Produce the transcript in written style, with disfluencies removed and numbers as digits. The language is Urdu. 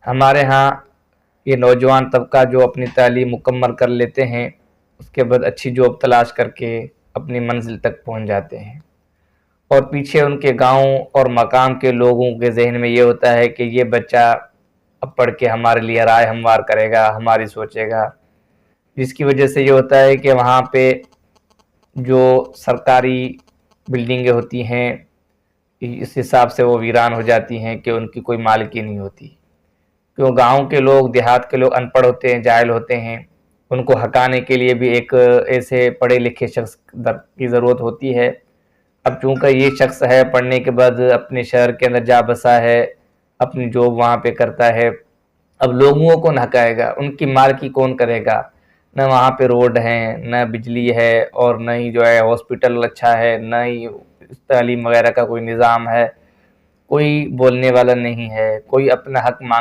ہمارے ہاں یہ نوجوان طبقہ جو اپنی تعلیم مکمل کر لیتے ہیں، اس کے بعد اچھی جاب تلاش کر کے اپنی منزل تک پہنچ جاتے ہیں، اور پیچھے ان کے گاؤں اور مقام کے لوگوں کے ذہن میں یہ ہوتا ہے کہ یہ بچہ اب پڑھ کے ہمارے لیے رائے ہموار کرے گا، ہماری سوچے گا، جس کی وجہ سے یہ ہوتا ہے کہ وہاں پہ جو سرکاری بلڈنگیں ہوتی ہیں اس حساب سے وہ ویران ہو جاتی ہیں کہ ان کی کوئی مالکی نہیں ہوتی، کیوں گاؤں کے لوگ، دیہات کے لوگ ان پڑھ ہوتے ہیں، جاہل ہوتے ہیں، ان کو ہٹانے کے لیے بھی ایک ایسے پڑھے لکھے شخص کی ضرورت ہوتی ہے۔ اب چونکہ یہ شخص ہے، پڑھنے کے بعد اپنے شہر کے اندر جا بسا ہے، اپنی جاب وہاں پہ کرتا ہے، اب لوگوں کو نہ ہکائے گا، ان کی مالکی کون کرے گا؟ نہ وہاں پہ روڈ ہیں، نہ بجلی ہے، اور نہ ہی جو ہے ہاسپٹل اچھا ہے، نہ ہی تعلیم وغیرہ کا کوئی نظام ہے، کوئی بولنے والا نہیں ہے، کوئی اپنا حق مانگ